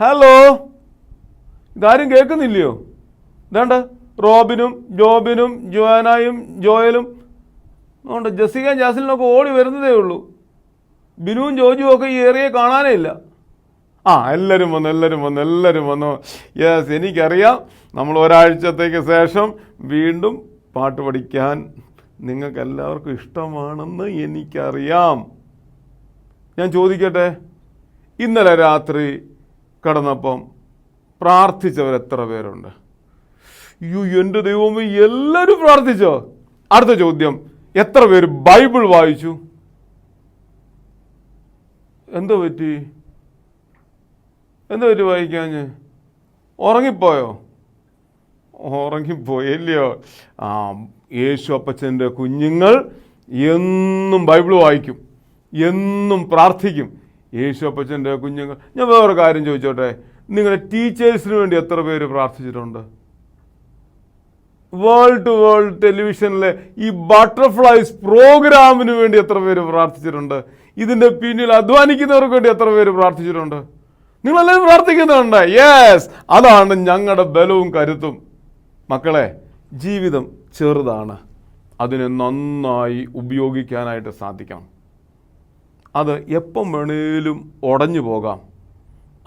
Hello, ഇതാരും കേൾക്കുന്നില്ലയോ? ഇതാണ്ട് റോബിനും ജോബിനും ജോനായും ജോയലും അതുകൊണ്ട് ജെസ്സിക ജാസിലിനൊക്കെ ഓടി വരുന്നതേ ഉള്ളൂ. ബിനുവും ജോജുവും ഒക്കെ ഈ ഏറിയെ കാണാനേ ഇല്ല. എല്ലാവരും വന്നു. യെസ്, എനിക്കറിയാം നമ്മൾ ഒരാഴ്ചത്തേക്ക് ശേഷം വീണ്ടും പാട്ട് പഠിക്കാൻ നിങ്ങൾക്ക് എല്ലാവർക്കും ഇഷ്ടമാണെന്ന് എനിക്കറിയാം. ഞാൻ ചോദിക്കട്ടെ, ഇന്നലെ രാത്രി കിടന്നപ്പം പ്രാർത്ഥിച്ചവർ എത്ര പേരുണ്ട്? അയ്യോ എൻ്റെ ദൈവമേ, എല്ലാവരും പ്രാർത്ഥിച്ചോ? അടുത്ത ചോദ്യം, എത്ര പേര് ബൈബിൾ വായിച്ചു? എന്തോ പറ്റി വായിക്കാഞ്ഞ്? ഉറങ്ങിപ്പോയോ? ഉറങ്ങിപ്പോയില്ലയോ? യേശു അപ്പച്ചൻ്റെ കുഞ്ഞുങ്ങൾ എന്നും ബൈബിൾ വായിക്കും, എന്നും പ്രാർത്ഥിക്കും. യേശു അപ്പച്ചൻ്റെ കുഞ്ഞുങ്ങൾ. ഞാൻ വേറൊരു കാര്യം ചോദിച്ചോട്ടെ, നിങ്ങളുടെ ടീച്ചേഴ്സിന് വേണ്ടി എത്ര പേര് പ്രാർത്ഥിച്ചിട്ടുണ്ട്? വേൾഡ് ടു വേൾഡ് ടെലിവിഷനിലെ ഈ ബട്ടർഫ്ലൈസ് പ്രോഗ്രാമിന് വേണ്ടി എത്ര പേര് പ്രാർത്ഥിച്ചിട്ടുണ്ട്? ഇതിൻ്റെ പിന്നിൽ അധ്വാനിക്കുന്നവർക്ക് വേണ്ടി എത്ര പേര് പ്രാർത്ഥിച്ചിട്ടുണ്ട്? നിങ്ങളെല്ലാവരും പ്രാർത്ഥിക്കുന്നുണ്ട്. യെസ്, അതാണ് ഞങ്ങളുടെ ബലവും കരുത്തും. മക്കളെ, ജീവിതം ചെറുതാണ്, അതിനെ നന്നായി ഉപയോഗിക്കാനായിട്ട് സാധിക്കണം. അത് എപ്പം വേണേലും ഉടഞ്ഞു പോകാം.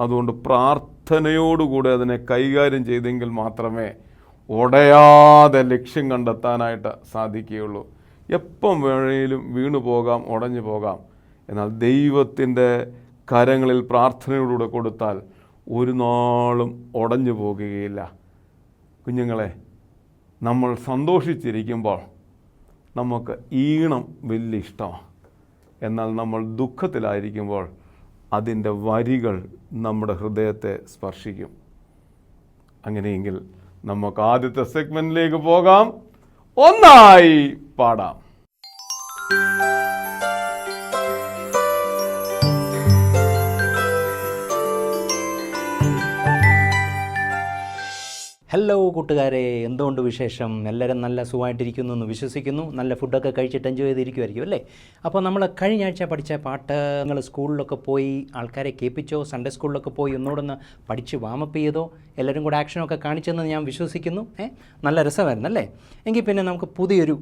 അതുകൊണ്ട് പ്രാർത്ഥനയോടുകൂടെ അതിനെ കൈകാര്യം ചെയ്തെങ്കിൽ മാത്രമേ ഉടയാതെ ലക്ഷ്യം കണ്ടെത്താനായിട്ട് സാധിക്കുകയുള്ളൂ. എപ്പം വേണേലും വീണു പോകാം, ഉടഞ്ഞു പോകാം. എന്നാൽ ദൈവത്തിൻ്റെ കരങ്ങളിൽ പ്രാർത്ഥനയോടുകൂടെ കൊടുത്താൽ ഒരു നാളും ഉടഞ്ഞു പോകുകയില്ല. കുഞ്ഞുങ്ങളെ, നമ്മൾ സന്തോഷിച്ചിരിക്കുമ്പോൾ നമുക്ക് ഈണം വലിയ ഇഷ്ടമാണ്. എന്നാൽ നമ്മൾ ദുഃഖത്തിലായിരിക്കുമ്പോൾ അതിൻ്റെ വരികൾ നമ്മുടെ ഹൃദയത്തെ സ്പർശിക്കും. അങ്ങനെയെങ്കിൽ നമുക്ക് ആദ്യത്തെ സെഗ്മെൻറ്റിലേക്ക് പോകാം. ഒന്നായി പാടാം. ഹലോ കൂട്ടുകാരെ, എന്തുകൊണ്ട് വിശേഷം? എല്ലാവരും നല്ല സുഖമായിട്ടിരിക്കുന്നു എന്ന് വിശ്വസിക്കുന്നു. നല്ല ഫുഡൊക്കെ കഴിച്ചിട്ട് എൻജോയ് ചെയ്തിരിക്കുമായിരിക്കും അല്ലേ? അപ്പോൾ നമ്മൾ കഴിഞ്ഞ ആഴ്ച പഠിച്ച പാട്ട് നിങ്ങൾ സ്കൂളിലൊക്കെ പോയി ആൾക്കാരെ കേൾപ്പിച്ചോ? സൺഡേ സ്കൂളിലൊക്കെ പോയി ഒന്നുകൂടെ പഠിച്ച് വാമപ്പ് ചെയ്തോ? എല്ലാവരും കൂടെ ആക്ഷനൊക്കെ കാണിച്ചെന്ന് ഞാൻ വിശ്വസിക്കുന്നു. നല്ല രസമായിരുന്നു അല്ലേ? എങ്കിൽ പിന്നെ നമുക്ക് പുതിയൊരു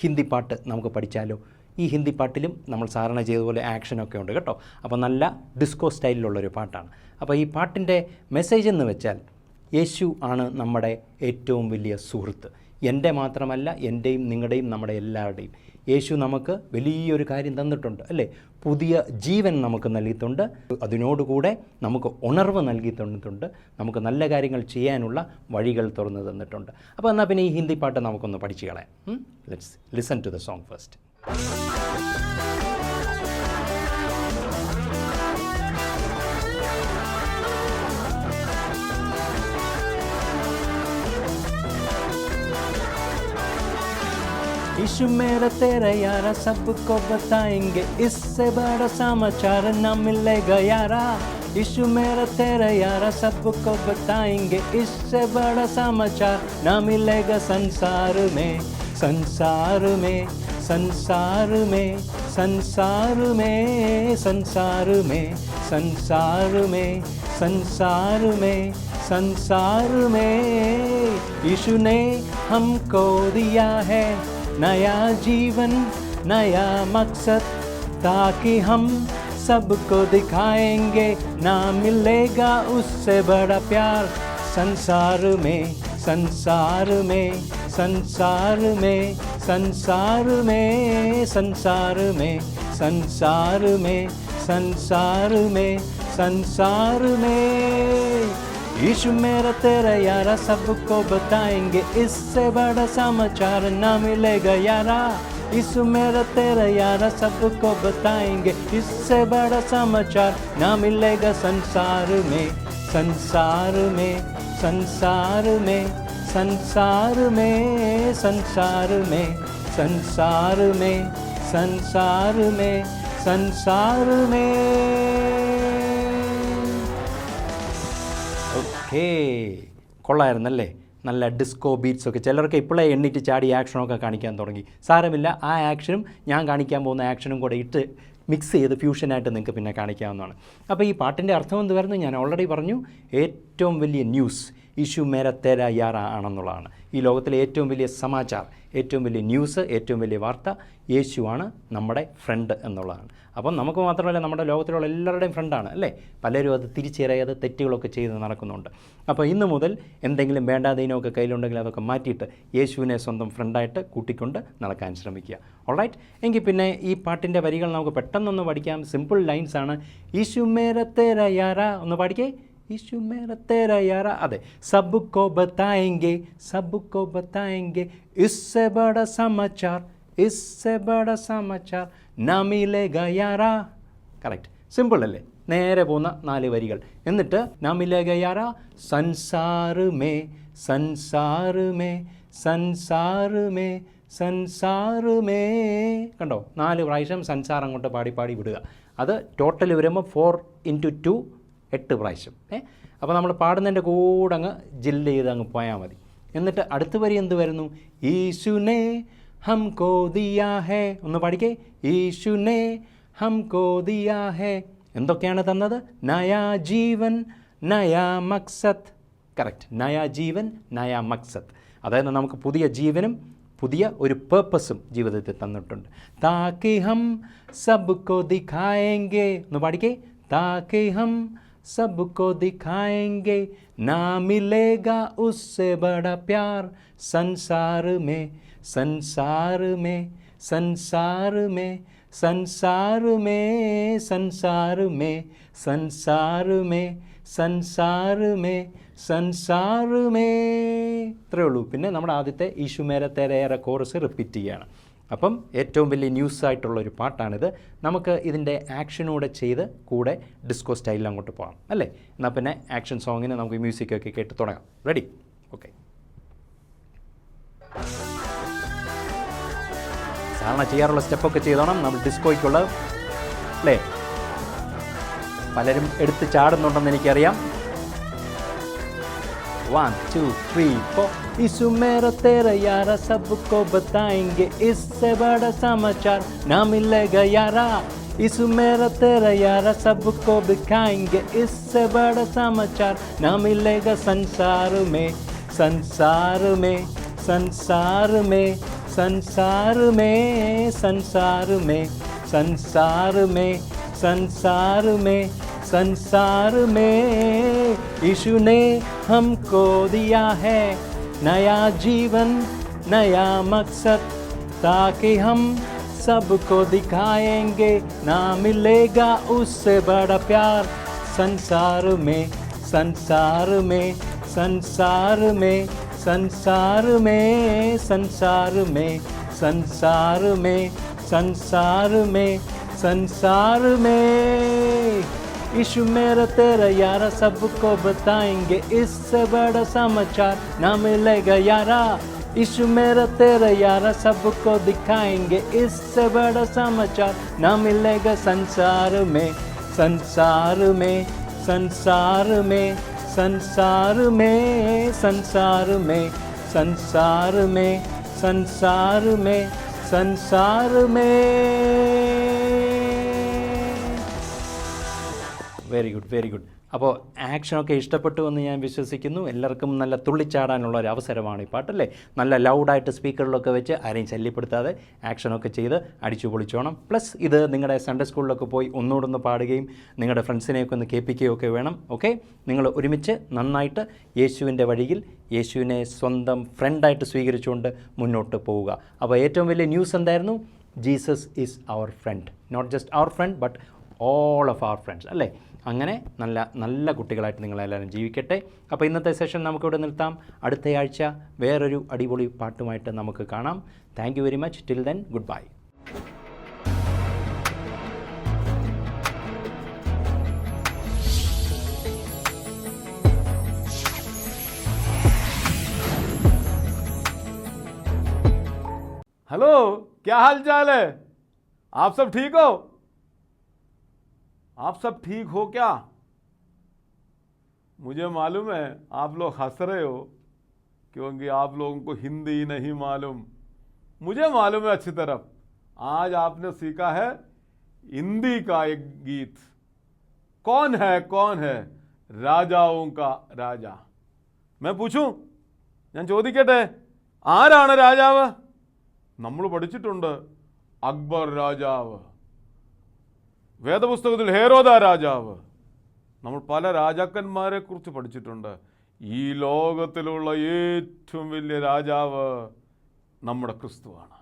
ഹിന്ദി പാട്ട് നമുക്ക് പഠിച്ചാലോ? ഈ ഹിന്ദി പാട്ടിലും നമ്മൾ സാധാരണ ചെയ്തതുപോലെ ആക്ഷനൊക്കെ ഉണ്ട് കേട്ടോ. അപ്പോൾ നല്ല ഡിസ്കോ സ്റ്റൈലിലുള്ളൊരു പാട്ടാണ്. അപ്പോൾ ഈ പാട്ടിൻ്റെ മെസ്സേജ് എന്ന് വെച്ചാൽ, യേശു ആണ് നമ്മുടെ ഏറ്റവും വലിയ സുഹൃത്ത്. എൻ്റെ മാത്രമല്ല, എൻ്റെയും നിങ്ങളുടെയും നമ്മുടെ എല്ലാവരുടെയും. യേശു നമുക്ക് വലിയൊരു കാര്യം തന്നിട്ടുണ്ട് അല്ലേ? പുതിയ ജീവൻ നമുക്ക് നൽകിയിട്ടുണ്ട്. അതിനോടുകൂടെ നമുക്ക് ഉണർവ് നൽകി തന്നിട്ടുണ്ട്. നമുക്ക് നല്ല കാര്യങ്ങൾ ചെയ്യാനുള്ള വഴികൾ തുറന്നു തന്നിട്ടുണ്ട്. അപ്പോൾ എന്നാൽ പിന്നെ ഈ ഹിന്ദി പാട്ട് നമുക്കൊന്ന് പഠിച്ചു കളയാം. Let's listen to the song first. यीशु मेरा तेरा यारा सबको बताएंगे, इससे बड़ा समाचार ना मिलेगा यारा. यीशु मेरा तेरा यारा सबको बताएंगे, इससे बड़ा समाचार ना मिलेगा संसार में. संसार में, संसार में, संसार में, संसार में, संसार में, संसार में, संसार में. यीशु ने हमको दिया है नया जीवन, नया मकसद, ताकि हम सबको दिखाएंगे ना मिलेगा उससे बड़ा प्यार. संसार में, संसार में, संसार में, संसार में, संसार में, संसार में, संसार में, संसार में. यीशु मेरा तेरा यारा सबको बताएंगे, इससे बड़ा समाचार ना मिलेगा यारा. यीशु मेरा तेरा यारा सबको बताएंगे, इससे बड़ा समाचार ना मिलेगा संसार में. संसार में, संसार में, संसार में, संसार में, संसार में, संसार में, संसार में. ഓക്കേ, കൊള്ളായിരുന്നല്ലേ? നല്ല ഡിസ്കോ ബീറ്റ്സൊക്കെ. ചിലർക്ക് ഇപ്പോഴേ എണ്ണിട്ട് ചാടി ആക്ഷനൊക്കെ കാണിക്കാൻ തുടങ്ങി. സാരമില്ല, ആ ആക്ഷനും ഞാൻ കാണിക്കാൻ പോകുന്ന ആക്ഷനും കൂടെ ഇട്ട് മിക്സ് ചെയ്ത് ഫ്യൂഷനായിട്ട് നിങ്ങൾക്ക് പിന്നെ കാണിക്കാവുന്നതാണ്. അപ്പോൾ ഈ പാട്ടിൻ്റെ അർത്ഥം എന്തുവായിരുന്നു ഞാൻ ഓൾറെഡി പറഞ്ഞു. ഏറ്റവും വലിയ ന്യൂസ് യിശു മേര തേര യാറ ആണെന്നുള്ളതാണ്. ഈ ലോകത്തിലെ ഏറ്റവും വലിയ സമാചാർ, ഏറ്റവും വലിയ ന്യൂസ്, ഏറ്റവും വലിയ വാർത്ത യേശുവാണ് നമ്മുടെ ഫ്രണ്ട് എന്നുള്ളതാണ്. അപ്പം നമുക്ക് മാത്രമല്ല, നമ്മുടെ ലോകത്തിലുള്ള എല്ലാവരുടെയും ഫ്രണ്ടാണ് അല്ലേ. പലരും അത് തിരിച്ചറിയാതെ തെറ്റുകളൊക്കെ ചെയ്ത് നടക്കുന്നുണ്ട്. അപ്പോൾ ഇന്ന് മുതൽ എന്തെങ്കിലും വേണ്ടാതീനമൊക്കെ കയ്യിലുണ്ടെങ്കിൽ അതൊക്കെ മാറ്റിയിട്ട് യേശുവിനെ സ്വന്തം ഫ്രണ്ടായിട്ട് കൂട്ടിക്കൊണ്ട് നടക്കാൻ ശ്രമിക്കുക. ഓൾറൈറ്റ്, എങ്കിൽ പിന്നെ ഈ പാട്ടിൻ്റെ വരികൾ നമുക്ക് പെട്ടെന്നൊന്ന് പഠിക്കാം. സിമ്പിൾ ലൈൻസ് ആണ്. യിശു മേര തേര യാറ, ഒന്ന് പാടിക്കേ. ईशु मेरा तेरा यारा, अदे सबको बताएंगे, सबको बताएंगे, इससे बड़ा समाचार, इससे बड़ा समाचार ना मिलेगा यारा. കറക്റ്റ്, സിമ്പിൾ അല്ലേ. നേരെ പോകുന്ന 4 വരികൾ. എന്നിട്ട് നാ മിലേഗ യാര Sansar may, Sansar may, Sansar may, Sansar may. കണ്ടോ, 4 പ്രാവശ്യം സൻസാർ അങ്ങോട്ട് പാടി പാടി വിടുക. അത് ടോട്ടൽ വരുമ്പോൾ 4 × 2 8 പ്രാവശ്യം. അപ്പോൾ നമ്മൾ പാടുന്നതിൻ്റെ കൂടെ അങ്ങ് ജില്ല് ചെയ്ത് അങ്ങ് പോയാൽ മതി. എന്നിട്ട് അടുത്ത വരി എന്ത് വരുന്നു? ഈശുനെ ഹംകോ ദിയാ ഹേ, ഒന്ന് പാടിക്കേ. ഈശുനെ ഹംകോ ദിയാ ഹേ. എന്തൊക്കെയാണ് തന്നത്? നയാ ജീവൻ, നയാ മക്സദ്. കറക്റ്റ്, നയാ ജീവൻ, നയാ മക്സദ്. അതായത് നമുക്ക് പുതിയ ജീവനും പുതിയ ഒരു പേർപ്പസും ജീവിതത്തിൽ തന്നിട്ടുണ്ട്. താകി ഹം സബ്കോ ദിഖായെങ്കെ, ഒന്ന് പാടിക്കേ. താകി ഹം सबको दिखाएंगे, ना मिलेगा उससे बड़ा प्यार संसार में, संसार में, संसार में, संसार में, संसार में, संसार में, संसार में, संसार में. ഇത്രയേ ഉള്ളൂ. പിന്നെ നമ്മുടെ ആദ്യത്തെ യേശു മേര തേര യാറ കോറസ് റിപ്പീറ്റ് ചെയ്യുകയാണ്. അപ്പം ഏറ്റവും വലിയ ന്യൂസായിട്ടുള്ളൊരു പാട്ടാണിത്. നമുക്ക് ഇതിൻ്റെ ആക്ഷനൂടെ ചെയ്ത് കൂടെ ഡിസ്കോ സ്റ്റൈലിൽ അങ്ങോട്ട് പോകാം അല്ലേ. എന്നാൽ പിന്നെ ആക്ഷൻ സോങ്ങിന് നമുക്ക് മ്യൂസിക്കൊക്കെ കേട്ട് തുടങ്ങാം. റെഡി? ഓക്കെ. സാധാരണ ചെയ്യാറുള്ള സ്റ്റെപ്പൊക്കെ ചെയ്തോണം നമ്മൾ ഡിസ്കോയ്ക്കുള്ള അല്ലേ. പലരും എടുത്ത് ചാടുന്നുണ്ടെന്ന് എനിക്കറിയാം. 1 2 3 4. ईशु मेरा तेरा यारा सबको बताएंगे, इससे बड़ा समाचार ना मिलेगा यारा. ईशु मेरा तेरा यारा सबको दिखाएंगे, इससे बड़ा समाचार ना मिलेगा संसार में, संसार में, संसार में, संसार में, संसार में, संसार में, संसार में, संसार में. यीशु ने हमको दिया है नया जीवन, नया मकसद, ताकि हम सबको दिखाएंगे, ना मिलेगा उससे बड़ा प्यार संसार में, संसार में, संसार में, संसार में, संसार में, संसार में, संसार में, संसार में. ईशु मेरा तेरा यारा सबको बताएंगे, इससे बड़ा समाचार ना मिलेगा यारा. ईशु मेरा तेरा यारा सबको दिखाएंगे, इससे बड़ा समाचार ना मिलेगा संसार में, संसार में, संसार में, संसार में, संसार में, संसार में, संसार में, संसार में. Very good, very good. അപ്പോൾ ആക്ഷനൊക്കെ ഇഷ്ടപ്പെട്ടു എന്ന് ഞാൻ വിശ്വസിക്കുന്നു. എല്ലാവർക്കും നല്ല തുള്ളിച്ചാടാനുള്ള ഒരു അവസരമാണ് ഈ പാട്ടല്ലേ. നല്ല ലൗഡായിട്ട് സ്പീക്കറിലൊക്കെ വെച്ച് ആരെയും ശല്യപ്പെടുത്താതെ ആക്ഷനൊക്കെ ചെയ്ത് അടിച്ചു പൊളിച്ചോണം. പ്ലസ് ഇത് നിങ്ങളുടെ സൺഡേ സ്കൂളിലൊക്കെ പോയി ഒന്നുകൂടൊന്ന് പാടുകയും നിങ്ങളുടെ ഫ്രണ്ട്സിനെയൊക്കെ ഒന്ന് കേൾപ്പിക്കുകയൊക്കെ വേണം. ഓക്കെ, നിങ്ങൾ ഒരുമിച്ച് നന്നായിട്ട് യേശുവിൻ്റെ വഴിയിൽ യേശുവിനെ സ്വന്തം ഫ്രണ്ടായിട്ട് സ്വീകരിച്ചുകൊണ്ട് മുന്നോട്ട് പോവുക. അപ്പോൾ ഏറ്റവും വലിയ ന്യൂസ് എന്തായിരുന്നു? Jesus is our friend. Not just our friend but all of our friends അല്ലേ. അങ്ങനെ നല്ല നല്ല കുട്ടികളായിട്ട് നിങ്ങളെല്ലാവരും ജീവിക്കട്ടെ. അപ്പോൾ ഇന്നത്തെ സെഷൻ നമുക്കിവിടെ നിർത്താം. അടുത്തയാഴ്ച വേറൊരു അടിപൊളി പാട്ടുമായിട്ട് നമുക്ക് കാണാം. Thank you very much. Till then, good bye. Hello, क्या हाल चाल है? आप सब ठीक हो? आप सब ठीक हो क्या? मुझे मालूम है आप लोग हंस रहे हो क्योंकि आप लोगों को हिंदी नहीं मालूम. मुझे मालूम है अच्छी तरह. आज आपने सीखा है हिंदी का एक गीत, कौन है രാജാവും കാ രാജ. मैं पूछूं, ഞാൻ ചോദിക്കട്ടെ, ആരാണ് രാജാവ്? നമ്മൾ പഠിച്ചിട്ടുണ്ട് അക്ബർ രാജാവ്, വേദപുസ്തകത്തിൽ ഹേരോദ രാജാവ്. നമ്മൾ പല രാജാക്കന്മാരെ കുറിച്ച് പഠിച്ചിട്ടുണ്ട്. ഈ ലോകത്തിലുള്ള ഏറ്റവും വലിയ രാജാവ് നമ്മുടെ ക്രിസ്തുവാണ്.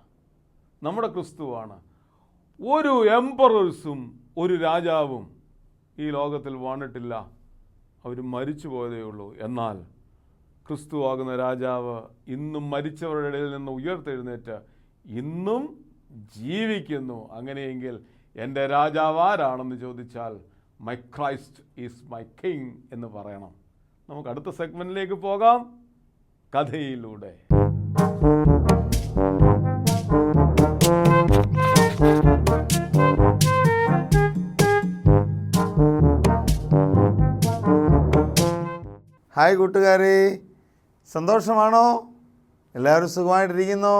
ഒരു എംപറേഴ്സും ഒരു രാജാവും ഈ ലോകത്തിൽ വാണിട്ടില്ല, അവർ മരിച്ചു പോയതേ ഉള്ളൂ. എന്നാൽ ക്രിസ്തുവാകുന്ന രാജാവ് ഇന്നും മരിച്ചവരുടെ ഇടയിൽ നിന്ന് ഉയർത്തെഴുന്നേറ്റ് ഇന്നും ജീവിക്കുന്നു. അങ്ങനെയെങ്കിൽ എൻ്റെ രാജാവ് ആരാണെന്ന് ചോദിച്ചാൽ my Christ is my king എന്ന് പറയണം. നമുക്ക് അടുത്ത സെഗ്മെന്റിലേക്ക് പോകാം, കഥയിലൂടെ. ഹായ് കൂട്ടുകാരെ, സന്തോഷമാണോ? എല്ലാവരും സുഖമായിട്ടിരിക്കുന്നോ?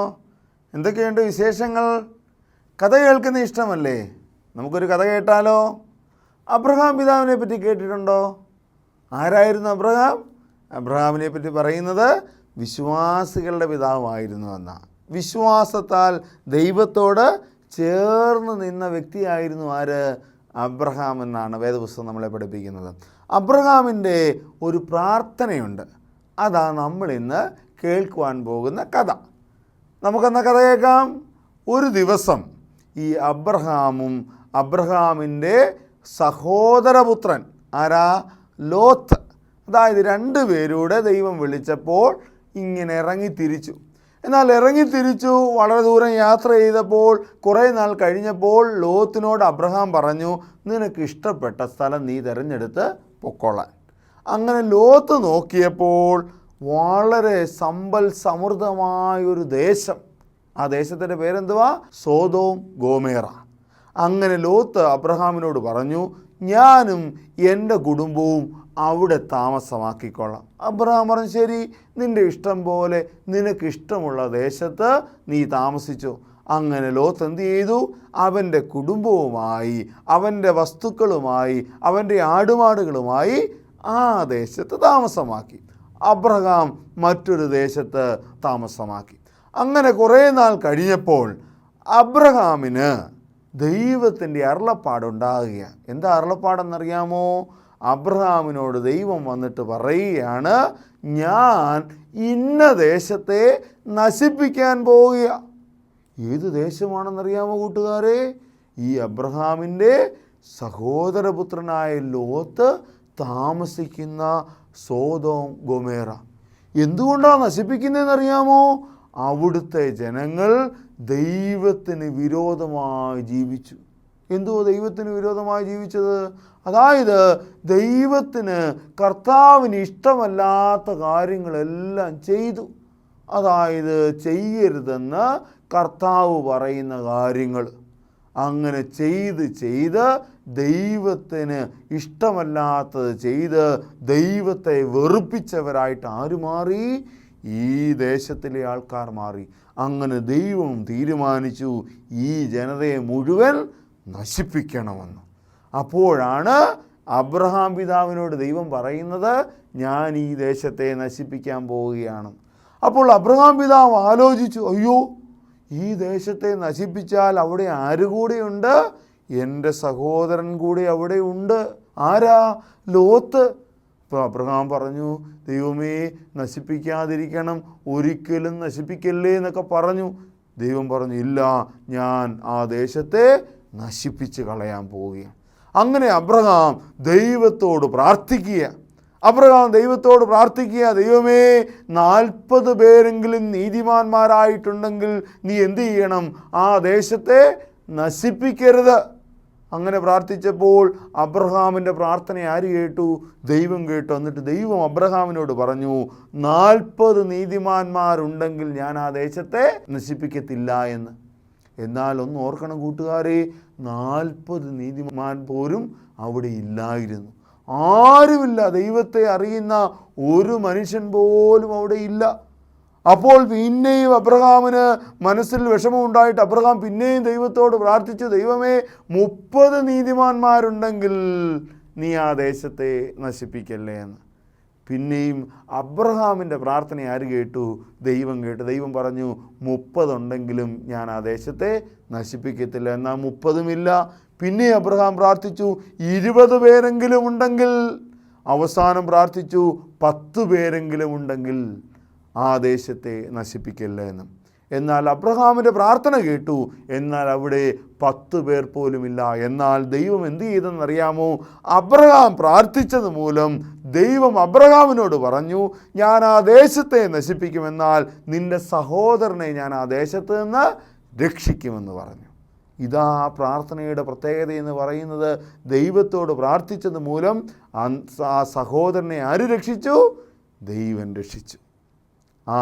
എന്തൊക്കെയുണ്ട് വിശേഷങ്ങൾ? കഥ കേൾക്കുന്ന ഇഷ്ടമല്ലേ? നമുക്കൊരു കഥ കേട്ടാലോ? അബ്രഹാം പിതാവിനെ പറ്റി കേട്ടിട്ടുണ്ടോ? ആരായിരുന്നു അബ്രഹാം? അബ്രഹാമിനെ പറ്റി പറയുന്നത് വിശ്വാസികളുടെ പിതാവായിരുന്നു എന്നാണ്. വിശ്വാസത്താൽ ദൈവത്തോട് ചേർന്ന് നിന്ന വ്യക്തിയായിരുന്നു ആര്? അബ്രഹാം എന്നാണ് വേദപുസ്തകം നമ്മളെ പഠിപ്പിക്കുന്നത്. അബ്രഹാമിൻ്റെ ഒരു പ്രാർത്ഥനയുണ്ട്, അതാണ് നമ്മളിന്ന് കേൾക്കുവാൻ പോകുന്ന കഥ. നമുക്കെന്ന കഥ കേൾക്കാം. ഒരു ദിവസം ഈ അബ്രഹാമും അബ്രഹാമിൻ്റെ സഹോദരപുത്രൻ ആരാ? ലോത്ത്. അതായത് രണ്ടുപേരൂടെ ദൈവം വിളിച്ചപ്പോൾ ഇങ്ങനെ ഇറങ്ങിത്തിരിച്ചു. എന്നാൽ ഇറങ്ങിത്തിരിച്ചു വളരെ ദൂരം യാത്ര ചെയ്തപ്പോൾ കുറേ നാൾ കഴിഞ്ഞപ്പോൾ ലോത്തിനോട് അബ്രഹാം പറഞ്ഞു, നിനക്ക് ഇഷ്ടപ്പെട്ട സ്ഥലം നീ തിരഞ്ഞെടുത്ത് പൊക്കോളാൻ. അങ്ങനെ ലോത്ത് നോക്കിയപ്പോൾ വളരെ സമ്പൽ സമൃദ്ധമായൊരു ദേശം. ആ ദേശത്തിൻ്റെ പേരെന്തുവാ? സോദോം ഗോമേറ. അങ്ങനെ ലോത്ത് അബ്രഹാമിനോട് പറഞ്ഞു, ഞാനും എൻ്റെ കുടുംബവും അവിടെ താമസമാക്കിക്കൊള്ളാം. അബ്രഹാം പറഞ്ഞു, ശരി, നിൻ്റെ ഇഷ്ടം പോലെ നിനക്കിഷ്ടമുള്ള ദേശത്ത് നീ താമസിച്ചു. അങ്ങനെ ലോത്ത് എന്ത് ചെയ്തു? അവൻ്റെ കുടുംബവുമായി, അവൻ്റെ വസ്തുക്കളുമായി, അവൻ്റെ ആടുമാടുകളുമായി ആ ദേശത്ത് താമസമാക്കി. അബ്രഹാം മറ്റൊരു ദേശത്ത് താമസമാക്കി. അങ്ങനെ കുറേ നാൾ കഴിഞ്ഞപ്പോൾ അബ്രഹാമിന് ദൈവത്തിൻ്റെ അരുളപ്പാടുണ്ടാകുക. എന്താ അരുളപ്പാടെന്നറിയാമോ? അബ്രഹാമിനോട് ദൈവം വന്നിട്ട് പറയുകയാണ്, ഞാൻ ഇന്ന ദേശത്തെ നശിപ്പിക്കാൻ പോവുക. ഏത് ദേശമാണെന്നറിയാമോ കൂട്ടുകാരെ? ഈ അബ്രഹാമിൻ്റെ സഹോദരപുത്രനായ ലോത്ത് താമസിക്കുന്ന സോദോം ഗൊമേറ. എന്തുകൊണ്ടാണ് നശിപ്പിക്കുന്നതെന്നറിയാമോ? അവിടുത്തെ ജനങ്ങൾ ദൈവത്തിന് വിരോധമായി ജീവിച്ചു. എന്തുവാ ദൈവത്തിന് വിരോധമായി ജീവിച്ചത്? അതായത് ദൈവത്തിന്, കർത്താവിന് ഇഷ്ടമല്ലാത്ത കാര്യങ്ങളെല്ലാം ചെയ്തു. അതായത് ചെയ്യരുതെന്ന് കർത്താവ് പറയുന്ന കാര്യങ്ങൾ അങ്ങനെ ചെയ്ത് ദൈവത്തിന് ഇഷ്ടമല്ലാത്തത് ചെയ്ത് ദൈവത്തെ വെറുപ്പിച്ചവരായിട്ട് ആര് മാറി? ഈ ദേശത്തിലെ ആൾക്കാർ മാറി. അങ്ങനെ ദൈവം തീരുമാനിച്ചു ഈ ജനതയെ മുഴുവൻ നശിപ്പിക്കണമെന്ന്. അപ്പോഴാണ് അബ്രഹാം പിതാവിനോട് ദൈവം പറയുന്നത്, ഞാൻ ഈ ദേശത്തെ നശിപ്പിക്കാൻ പോവുകയാണ്. അപ്പോൾ അബ്രഹാം പിതാവ് ആലോചിച്ചു, അയ്യോ, ഈ ദേശത്തെ നശിപ്പിച്ചാൽ അവിടെ ആര് കൂടെയുണ്ട്? എൻ്റെ സഹോദരൻ കൂടെ അവിടെ ഉണ്ട്. ആരാ? ലോത്ത്. അപ്പോൾ അബ്രഹാം പറഞ്ഞു, ദൈവമേ, നശിപ്പിക്കാതിരിക്കണം, ഒരിക്കലും നശിപ്പിക്കല്ലേ എന്നൊക്കെ പറഞ്ഞു. ദൈവം പറഞ്ഞു, ഇല്ല, ഞാൻ ആ ദേശത്തെ നശിപ്പിച്ച് കളയാൻ പോവുകയാണ്. അങ്ങനെ അബ്രഹാം ദൈവത്തോട് പ്രാർത്ഥിക്കുക. ദൈവമേ, 40 പേരെങ്കിലും നീതിമാന്മാരായിട്ടുണ്ടെങ്കിൽ നീ എന്തു ചെയ്യണം? ആ ദേശത്തെ നശിപ്പിക്കരുത്. അങ്ങനെ പ്രാർത്ഥിച്ചപ്പോൾ അബ്രഹാമിൻ്റെ പ്രാർത്ഥന ആര് കേട്ടു? ദൈവം കേട്ടു. എന്നിട്ട് ദൈവം അബ്രഹാമിനോട് പറഞ്ഞു, 40 നീതിമാന്മാരുണ്ടെങ്കിൽ ഞാൻ ആ ദേശത്തെ നശിപ്പിക്കത്തില്ല എന്ന്. എന്നാൽ ഒന്ന് ഓർക്കണം കൂട്ടുകാരെ, 40 നീതിമാൻ പോലും അവിടെ ഇല്ലായിരുന്നു. ആരുമില്ല, ദൈവത്തെ അറിയുന്ന ഒരു മനുഷ്യൻ പോലും അവിടെ ഇല്ല. അപ്പോൾ പിന്നെയും അബ്രഹാമിന് മനസ്സിൽ വിഷമമുണ്ടായിട്ട് അബ്രഹാം പിന്നെയും ദൈവത്തോട് പ്രാർത്ഥിച്ചു, ദൈവമേ 30 നീതിമാന്മാരുണ്ടെങ്കിൽ നീ ആ ദേശത്തെ നശിപ്പിക്കല്ലേ എന്ന്. പിന്നെയും അബ്രഹാമിൻ്റെ പ്രാർത്ഥന ആര് കേട്ടു? ദൈവം കേട്ടു. ദൈവം പറഞ്ഞു 30 ഉണ്ടെങ്കിലും ഞാൻ ആ ദേശത്തെ നശിപ്പിക്കത്തില്ല. എന്നാൽ 30ഉമില്ല. പിന്നെ അബ്രഹാം പ്രാർത്ഥിച്ചു 20 പേരെങ്കിലും ഉണ്ടെങ്കിൽ. അവസാനം പ്രാർത്ഥിച്ചു 10 പേരെങ്കിലും ഉണ്ടെങ്കിൽ ആ ദേശത്തെ നശിപ്പിക്കല്ല എന്ന്. എന്നാൽ അബ്രഹാമിൻ്റെ പ്രാർത്ഥന കേട്ടു. എന്നാൽ അവിടെ 10 പേർ പോലുമില്ല. എന്നാൽ ദൈവം എന്ത് ചെയ്തെന്നറിയാമോ? അബ്രഹാം പ്രാർത്ഥിച്ചത് മൂലം ദൈവം അബ്രഹാമിനോട് പറഞ്ഞു, ഞാൻ ആ ദേശത്തെ നശിപ്പിക്കുമെന്നാൽ നിൻ്റെ സഹോദരനെ ഞാൻ ആ ദേശത്ത് നിന്ന് രക്ഷിക്കുമെന്ന് പറഞ്ഞു. ഇതാ പ്രാർത്ഥനയുടെ പ്രത്യേകത എന്ന് പറയുന്നത്. ദൈവത്തോട് പ്രാർത്ഥിച്ചത് മൂലം ആ സഹോദരനെ ആര് രക്ഷിച്ചു? ദൈവം രക്ഷിച്ചു. ആ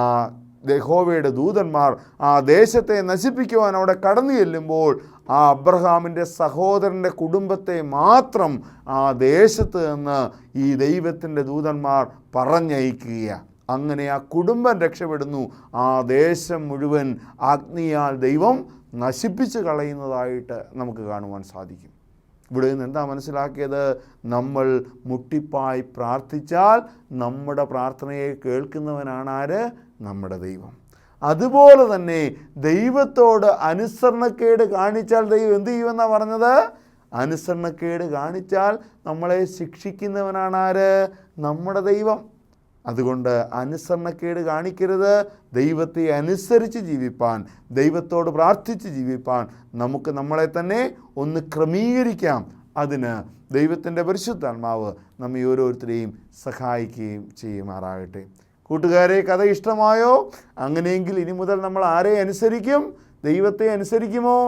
യഹോവയുടെ ദൂതന്മാർ ആ ദേശത്തെ നശിപ്പിക്കുവാൻ അവിടെ കടന്നു ചെല്ലുമ്പോൾ ആ അബ്രഹാമിൻ്റെ സഹോദരൻ്റെ കുടുംബത്തെ മാത്രം ആ ദേശത്ത് നിന്ന് ഈ ദൈവത്തിൻ്റെ ദൂതന്മാർ പറഞ്ഞയക്കുകയാണ്. അങ്ങനെ ആ കുടുംബം രക്ഷപ്പെടുന്നു. ആ ദേശം മുഴുവൻ അഗ്നിയാൽ ദൈവം നശിപ്പിച്ച് കളയുന്നതായിട്ട് നമുക്ക് കാണുവാൻ സാധിക്കും. ഇവിടെ നിന്ന് എന്താ മനസ്സിലാക്കിയത്? നമ്മൾ മുട്ടിപ്പായി പ്രാർത്ഥിച്ചാൽ നമ്മുടെ പ്രാർത്ഥനയെ കേൾക്കുന്നവനാണ് ആര്? നമ്മുടെ ദൈവം. അതുപോലെ തന്നെ ദൈവത്തോട് അനുസരണക്കേട് കാണിച്ചാൽ ദൈവം എന്ത് ചെയ്യുമെന്നാണ് പറഞ്ഞത്? അനുസരണക്കേട് കാണിച്ചാൽ നമ്മളെ ശിക്ഷിക്കുന്നവനാണ് ആര്? നമ്മുടെ ദൈവം. അതുകൊണ്ട് അനുസരണക്കേട് കാണിക്കരുത്. ദൈവത്തെ അനുസരിച്ച് ജീവിപ്പാൻ, ദൈവത്തോട് പ്രാർത്ഥിച്ച് ജീവിപ്പാൻ നമുക്ക് നമ്മളെ തന്നെ ഒന്ന് ക്രമീകരിക്കാം. അതിന് ദൈവത്തിൻ്റെ പരിശുദ്ധാത്മാവ് നമ്മെ ഓരോരുത്തരെയും സഹായിക്കുകയും ചെയ്യുമാറാകട്ടെ. കൂട്ടുകാരെ, കഥ ഇഷ്ടമായോ? അങ്ങനെയെങ്കിൽ ഇനി മുതൽ നമ്മൾ ആരെ അനുസരിക്കും? ദൈവത്തെ അനുസരിക്കുമോ?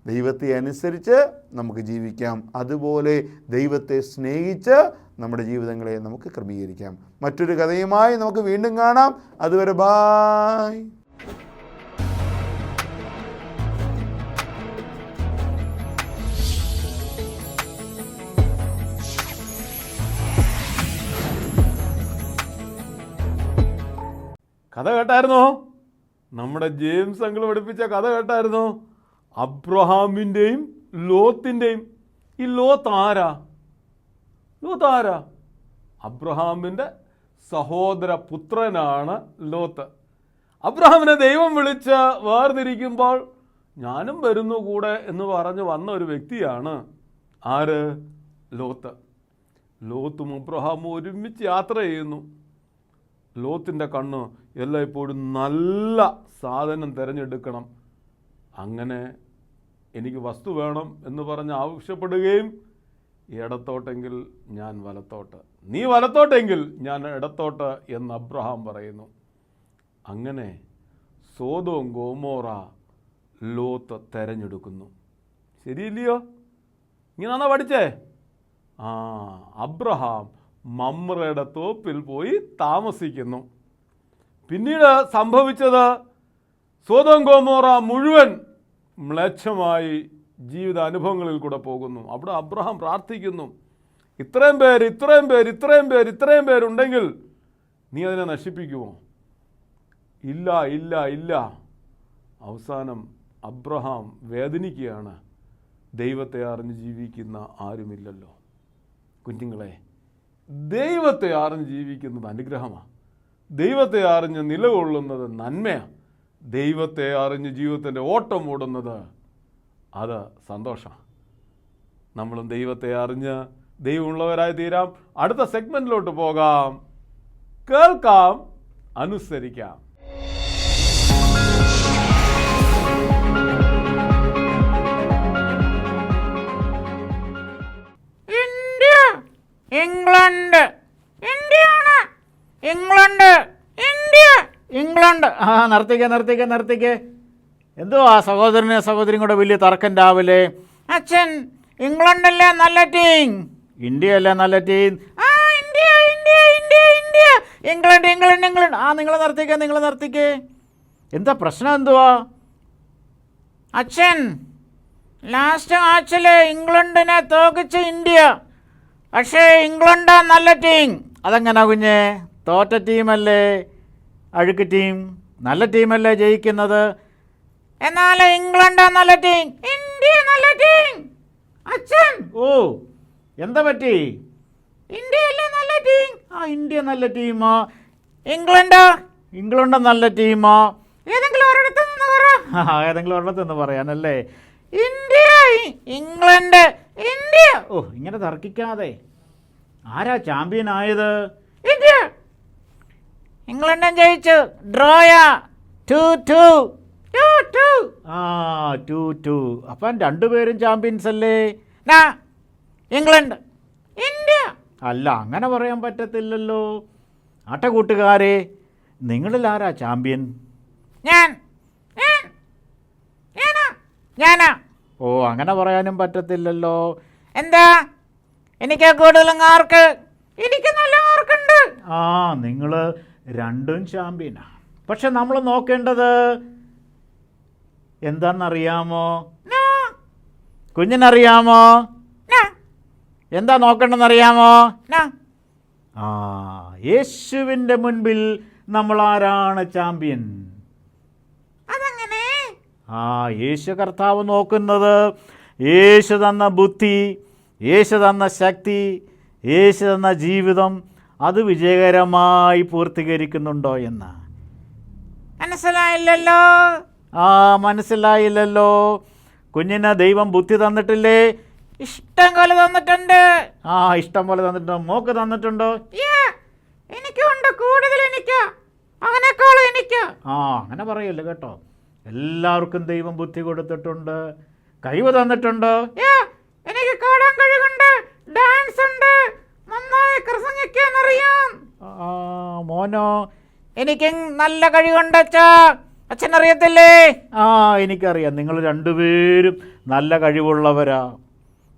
ദൈവത്തെ അനുസരിച്ച് നമുക്ക് ജീവിക്കാം. അതുപോലെ ദൈവത്തെ സ്നേഹിച്ച് നമ്മുടെ ജീവിതങ്ങളെ നമുക്ക് ക്രമീകരിക്കാം. മറ്റൊരു കഥയുമായി നമുക്ക് വീണ്ടും കാണാം. അതുവരെ ബായ്. കഥ കേട്ടായിരുന്നോ? നമ്മുടെ ജെയിംസ് അങ്കിൾ പഠിപ്പിച്ച കഥ കേട്ടായിരുന്നോ? അബ്രഹാമിൻ്റെയും ലോത്തിൻ്റെയും. ഈ ലോത്ത് ആരാ? അബ്രഹാമിൻ്റെ സഹോദര പുത്രനാണ് ലോത്ത്. അബ്രഹാമിനെ ദൈവം വിളിച്ച് വേർതിരിക്കുമ്പോൾ ഞാനും വരുന്നു കൂടെ എന്ന് പറഞ്ഞ് വന്ന ഒരു വ്യക്തിയാണ് ആര്? ലോത്ത്. ലോത്തും അബ്രഹാമും ഒരുമിച്ച് യാത്ര ചെയ്യുന്നു. ലോത്തിൻ്റെ കണ്ണ് എല്ലായ്പ്പോഴും നല്ല സാധനം തിരഞ്ഞെടുക്കണം. അങ്ങനെ എനിക്ക് വസ്തു വേണം എന്ന് പറഞ്ഞ് ആവശ്യപ്പെടുകയും, ഇടത്തോട്ടെങ്കിൽ ഞാൻ വലത്തോട്ട്, നീ വലത്തോട്ടെങ്കിൽ ഞാൻ ഇടത്തോട്ട് എന്ന് അബ്രഹാം പറയുന്നു. അങ്ങനെ സോദോം ഗോമോറ ലോത്ത് തിരഞ്ഞെടുക്കുന്നു. ശരിയില്ലയോ? ഇങ്ങനെയാണോ പഠിച്ചേ? അബ്രഹാം മമ്രയുടെ തോപ്പിൽ പോയി താമസിക്കുന്നു. പിന്നീട് സംഭവിച്ചത് സോദോം ഗോമോറ മുഴുവൻ മ്ലേച്ഛമായി ജീവിത അനുഭവങ്ങളിൽ കൂടെ പോകുന്നു. അവിടെ അബ്രഹാം പ്രാർത്ഥിക്കുന്നു, ഇത്രയും പേരുണ്ടെങ്കിൽ നീ അതിനെ നശിപ്പിക്കുമോ? ഇല്ല ഇല്ല ഇല്ല. അവസാനം അബ്രഹാം വേദനിക്കുകയാണ്. ദൈവത്തെ അറിഞ്ഞ് ജീവിക്കുന്ന ആരുമില്ലല്ലോ. കുഞ്ഞുങ്ങളെ, ദൈവത്തെ അറിഞ്ഞ് ജീവിക്കുന്നത് അനുഗ്രഹമാണ്. ദൈവത്തെ അറിഞ്ഞ് നിലകൊള്ളുന്നത് നന്മയാണ്. ദൈവത്തെ അറിഞ്ഞ് ജീവിതത്തിൻ്റെ ഓട്ടം ഓടുന്നത് അത് സന്തോഷമാണ്. നമ്മളും ദൈവത്തെ അറിഞ്ഞ് ദൈവമുള്ളവരായി തീരാം. അടുത്ത സെഗ്മെൻറ്റിലോട്ട് പോകാം. കേൾക്കാം, അനുസരിക്കാം. ഇംഗ്ലണ്ട്, ഇന്ത്യയാണ്, ഇംഗ്ലണ്ട്, ഇന്ത്യ, ഇംഗ്ലണ്ട്. നിർത്തിക്കേ. എന്തുവാ സഹോദരിയും കൂടെ വലിയ തർക്കം രാവിലെ? അച്ഛൻ, ഇംഗ്ലണ്ടല്ലേ നല്ല ടീം, ഇന്ത്യയല്ലേ നല്ല ടീം? India, England. നിങ്ങൾ നിർത്തിക്കേ. എന്താ പ്രശ്നം? എന്തുവാ അച്ഛൻ? ലാസ്റ്റ് മാച്ചിൽ ഇംഗ്ലണ്ടിനെ തോൽപ്പിച്ച ഇന്ത്യ, പക്ഷേ ഇംഗ്ലണ്ടാ നല്ല ടീം. അതെങ്ങനെ കുഞ്ഞേ? തോറ്റ ടീമല്ലേ, അഴുക്ക് ടീം. നല്ല ടീമല്ലേ ജയിക്കുന്നത്. എന്നാൽ ഇംഗ്ലണ്ട് നല്ല ടീം, ഇന്ത്യ നല്ല ടീം. അച്ഛൻ, ഓ എന്താ പറ്റി? ഇന്ത്യയല്ലേ നല്ല ടീം. ഇന്ത്യ നല്ല ടീമോ? ഇംഗ്ലണ്ട് നല്ല ടീമോ? ഏതെങ്കിലും ഒരിടത്ത് നിന്ന് പറ. ഏതെങ്കിലും ഒരിടത്ത് നിന്ന് പറയാനല്ലേ. India, England, India. ഓ ഇങ്ങനെ തർക്കിക്കാതെ. ആരാ ചാമ്പ്യൻ ആയത്? ഇന്ത്യ. ഇംഗ്ലണ്ടും ജയിച്ചു. ഡ്രോയാ 2-2. 2-2. അപ്പം രണ്ടുപേരും ചാമ്പ്യൻസ് അല്ലേ? England, India. അല്ല, അങ്ങനെ പറയാൻ പറ്റത്തില്ലല്ലോ. ആട്ടെ കൂട്ടുകാരെ, നിങ്ങളിൽ ആരാ ചാമ്പ്യൻ? ഞാനാ. ഓ അങ്ങനെ പറയാനും പറ്റത്തില്ലല്ലോ. എന്താ? എനിക്ക് കൂടുതലും മാർക്ക്. എനിക്ക് നല്ല മാർക്കുണ്ട്. നിങ്ങൾ രണ്ടും ചാമ്പ്യനാ. പക്ഷെ നമ്മൾ നോക്കേണ്ടത് എന്താണെന്നറിയാമോ? കുഞ്ഞിനറിയാമോ? എന്താ നോക്കണ്ടെന്നറിയാമോ? യേശുവിൻ്റെ മുൻപിൽ നമ്മൾ ആരാണ് ചാമ്പ്യൻ? അതെങ്ങനെ? യേശു കർത്താവ് നോക്കുന്നത് യേശു തന്ന ബുദ്ധി, യേശു തന്ന ശക്തി, യേശു തന്ന ജീവിതം അത് വിജയകരമായി പൂർത്തീകരിക്കുന്നുണ്ടോ എന്ന്. മനസ്സിലായില്ലല്ലോ. മനസ്സിലായില്ലല്ലോ. കുഞ്ഞിന് ദൈവം ബുദ്ധി തന്നിട്ടില്ലേ? ഇഷ്ടം പോലെ തന്നിട്ടുണ്ട്. ഇഷ്ടം പോലെ തന്നിട്ടുണ്ടോ? മോക്ക് തന്നിട്ടുണ്ടോ? എനിക്കുണ്ട്, കൂടുതൽ എനിക്ക്, അവനേക്കാളും എനിക്ക്. അങ്ങനെ പറയല്ലേ കേട്ടോ. എല്ലാവർക്കും ദൈവം ബുദ്ധി കൊടുത്തിട്ടുണ്ട്, കഴിവ് തന്നിട്ടുണ്ട്. എനിക്ക് കാണാൻ കഴിവുണ്ട്, ഡാൻസ് ഉണ്ട്, നന്നായി പ്രസംഗിക്കാൻ അറിയാം. മോനോ? എനിക്ക് നല്ല കഴിവുണ്ട് അച്ഛാ. അച്ഛനറിയത്തില്ലേ? എനിക്കറിയാം. നിങ്ങൾ രണ്ടുപേരും നല്ല കഴിവുള്ളവരാ.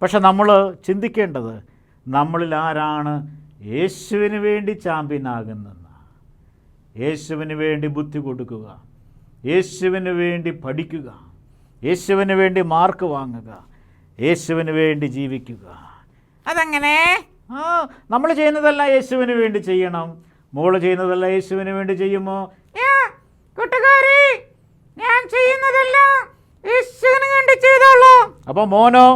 പക്ഷെ നമ്മൾ ചിന്തിക്കേണ്ടത് നമ്മളിൽ ആരാണ് യേശുവിന് വേണ്ടി ചാമ്പ്യനാകുന്നെന്ന്. യേശുവിന് വേണ്ടി ബുദ്ധി കൊടുക്കുക, യേശുവിന് വേണ്ടി പഠിക്കുക, യേശുവിന് വേണ്ടി മാർക്ക് വാങ്ങുക, യേശുവിന് വേണ്ടി ജീവിക്കുക. അതെങ്ങനെ? നമ്മൾ ചെയ്യുന്നതല്ല യേശുവിന് വേണ്ടി ചെയ്യണം. മോള് ചെയ്യുന്നതല്ല യേശുവിന് വേണ്ടി ചെയ്യുമോ? കൂട്ടുകാരി, ഞാൻ ചെയ്യുന്നതല്ല യേശുവിന് വേണ്ടി ചെയ്തോളാം. അപ്പോൾ മോനോ?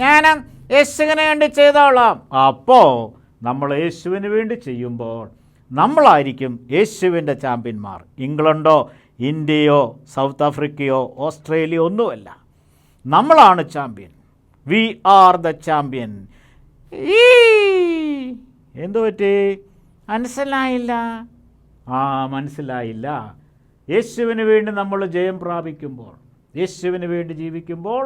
ഞാനും യേശുവിന് വേണ്ടി ചെയ്തോളാം. അപ്പോൾ നമ്മൾ യേശുവിന് വേണ്ടി ചെയ്യുമ്പോൾ നമ്മളായിരിക്കും യേശുവിൻ്റെ ചാമ്പ്യന്മാർ. ഇംഗ്ലണ്ടോ ഇന്ത്യയോ സൗത്ത് ആഫ്രിക്കയോ ഓസ്ട്രേലിയ ഒന്നുമല്ല, നമ്മളാണ് champion. We are the champion. എന്തു പറ്റി? മനസ്സിലായില്ല. മനസ്സിലായില്ല. യേശുവിന് വേണ്ടി നമ്മൾ ജയം പ്രാപിക്കുമ്പോൾ, യേശുവിന് വേണ്ടി ജീവിക്കുമ്പോൾ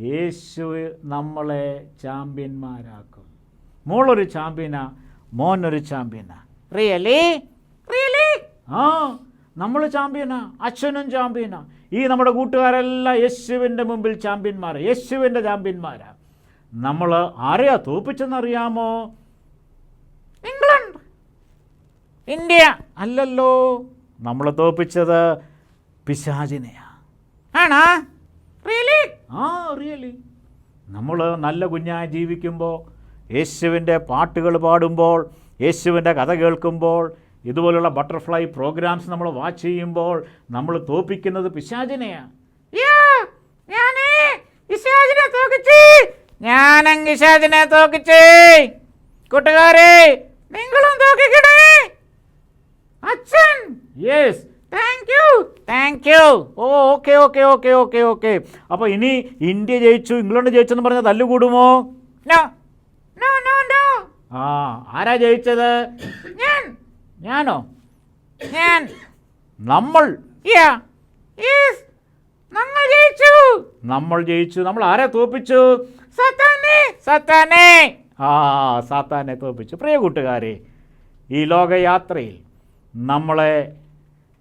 യേശു നമ്മളെ ചാമ്പ്യന്മാരാക്കും. മോളൊരു ചാമ്പ്യനാ, മോനൊരു ചാമ്പ്യനാ. റിയലി? നമ്മൾ ചാമ്പ്യനാ, അച്ഛനും ചാമ്പ്യനാ. ഈ നമ്മുടെ കൂട്ടുകാരെല്ലാം യേശുവിൻ്റെ മുമ്പിൽ ചാമ്പ്യന്മാരാ, യേശുവിൻ്റെ ചാമ്പ്യന്മാരാ. നമ്മൾ ആരെയാ തോൽപ്പിച്ചെന്നറിയാമോ? ഇംഗ്ലണ്ട്, ഇന്ത്യ അല്ലല്ലോ. നമ്മൾ തോൽപ്പിച്ചത് പിശാചിനെയാ. ആണോ? റിയലി. നമ്മൾ നല്ല കുഞ്ഞായി ജീവിക്കുമ്പോൾ, യേശുവിൻ്റെ പാട്ടുകൾ പാടുമ്പോൾ, യേശുവിൻ്റെ കഥ കേൾക്കുമ്പോൾ, ഇതുപോലുള്ള ബട്ടർഫ്ലൈ പ്രോഗ്രാംസ് നമ്മൾ വാച്ച് ചെയ്യുമ്പോൾ നമ്മൾ തോൽപ്പിക്കുന്നത് പിശാചിനെയാ. ഞാനും പിശാചിനെ തോൽപ്പിച്ചേ. കൂട്ടുകാരെ, നിങ്ങളും തോൽപ്പിക്കണേ. അച്ഛൻ, യെസ്, താങ്ക് യു. ഓക്കെ. അപ്പോൾ ഇനി ഇന്ത്യ ജയിച്ചു, ഇംഗ്ലണ്ട് ജയിച്ചെന്ന് പറഞ്ഞാൽ തല്ലുകൂടുമോ? ആരാ ജയിച്ചത്? ഞാനോ? നമ്മൾ ജയിച്ചു. നമ്മൾ ആരെ തോൽപ്പിച്ചു? സാത്താനെ തോൽപ്പിച്ചു. പ്രിയ കൂട്ടുകാരെ, ഈ ലോകയാത്രയിൽ നമ്മളെ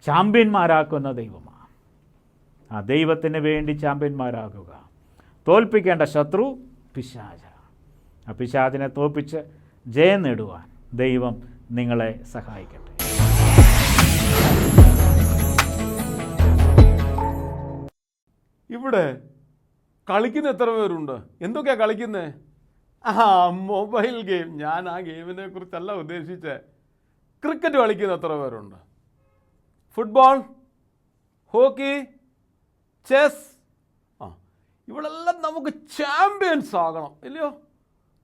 ചാമ്പ്യന്മാരാക്കുന്ന ദൈവമാണ്. ആ ദൈവത്തിന് വേണ്ടി ചാമ്പ്യന്മാരാകുക. തോൽപ്പിക്കേണ്ട ശത്രു പിശാച. ആ പിശാചിനെ തോൽപ്പിച്ച് ജയം നേടുവാൻ ദൈവം നിങ്ങളെ സഹായിക്കട്ടെ. ഇവിടെ കളിക്കുന്ന എത്ര പേരുണ്ട്? എന്തൊക്കെയാ കളിക്കുന്നത്? Mobile game. ഞാൻ ആ ഗെയിമിനെ കുറിച്ചല്ല ഉദ്ദേശിച്ചത്. ക്രിക്കറ്റ് കളിക്കുന്ന എത്ര പേരുണ്ട്? Football hockey, chess. ഇവിടെല്ലാം നമുക്ക് ചാമ്പ്യൻസ് ആകണം, ഇല്ലയോ?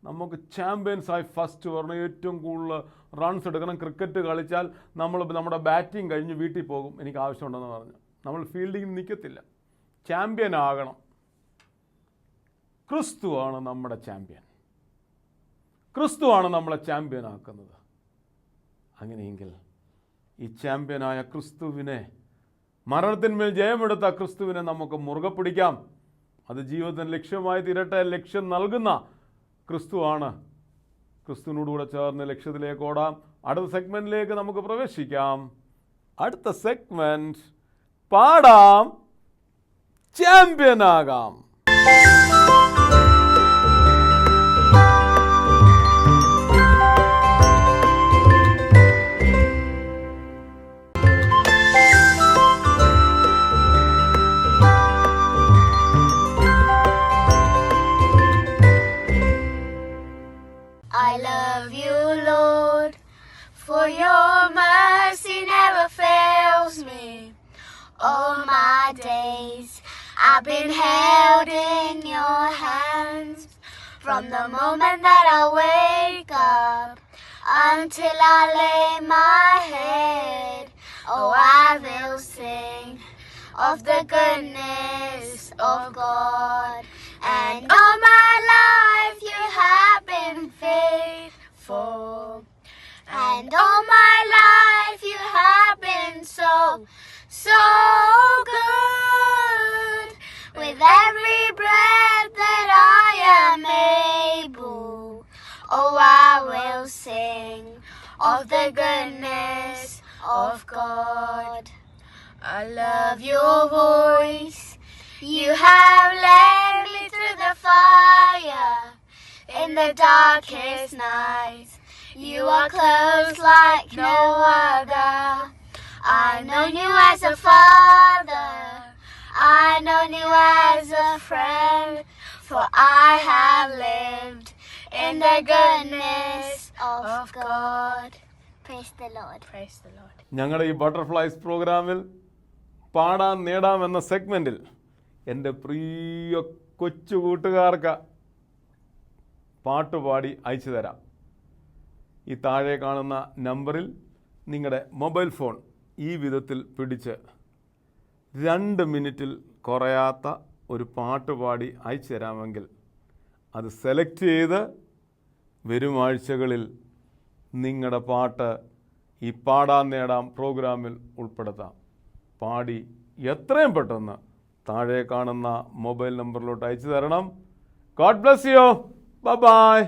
നമുക്ക് ചാമ്പ്യൻസായി ഫസ്റ്റ് വരണം, ഏറ്റവും കൂടുതൽ റൺസ് എടുക്കണം. ക്രിക്കറ്റ് കളിച്ചാൽ നമ്മുടെ ബാറ്റിംഗ് കഴിഞ്ഞ് വീട്ടിൽ പോകും, എനിക്ക് ആവശ്യമുണ്ടെന്ന് പറഞ്ഞു. നമ്മൾ ഫീൽഡിങ്ങിൽ നിൽക്കത്തില്ല, ചാമ്പ്യൻ ആകണം. ക്രിസ്തുവാണ് നമ്മുടെ ചാമ്പ്യൻ. ക്രിസ്തുവാണ് നമ്മളെ ചാമ്പ്യൻ ആക്കുന്നത്. അങ്ങനെയെങ്കിൽ ഈ ചാമ്പ്യനായ ക്രിസ്തുവിനെ, മരണത്തിന്മേൽ ജയമെടുത്ത ക്രിസ്തുവിനെ നമുക്ക് മുറുകെ പിടിക്കാം. അത് ജീവിതത്തിന് ലക്ഷ്യമായി തീരട്ടെ. ലക്ഷ്യം നൽകുന്ന ക്രിസ്തുവാണ്. ക്രിസ്തുവിനോടുകൂടെ ചേർന്ന് ലക്ഷ്യത്തിലേക്ക് ഓടാം. അടുത്ത സെഗ്മെൻറ്റിലേക്ക് നമുക്ക് പ്രവേശിക്കാം. അടുത്ത സെഗ്മെൻറ്റ് പാടാം, ചാമ്പ്യനാകാം. I love you, Lord, for your mercy never fails me. All my days I've been held in your hands, from the moment that I wake up until I lay my head. Oh, I will sing of the goodness of God, and all my life you have been faithful, and all my life you have been so good. With every breath that I am able, oh, I will sing of the goodness of God. I love your voice. You have led me through the fire. In the darkest nights, you are close like no other. I've known you as a father, I've known you as a friend, for I have lived in the goodness of God. Praise the Lord. Praise the Lord. ഞങ്ങളുടെ ഈ butterflies പ്രോഗ്രാമിൽ പാടാൻ നേടാം എന്ന സെഗ്മെൻറ്റിൽ എൻ്റെ പ്രിയ കൊച്ചു കൂട്ടുകാർക്ക് പാട്ടുപാടി അയച്ചു തരാം. ഈ താഴെ കാണുന്ന നമ്പറിൽ നിങ്ങളുടെ മൊബൈൽ ഫോൺ ഈ വിധത്തിൽ പിടിച്ച് 2 മിനിറ്റിൽ കുറയാത്ത ഒരു പാട്ടുപാടി അയച്ചു തരാമെങ്കിൽ അത് സെലക്ട് ചെയ്ത് വരും ആഴ്ചകളിൽ നിങ്ങളുടെ പാട്ട് ഈ പാടാൻ നേടാം പ്രോഗ്രാമിൽ ഉൾപ്പെടുത്താം. പാടി എത്രയും പെട്ടെന്ന് താഴെ കാണുന്ന മൊബൈൽ നമ്പറിലോട്ട് അയച്ചു തരണം. God bless you. Bye bye.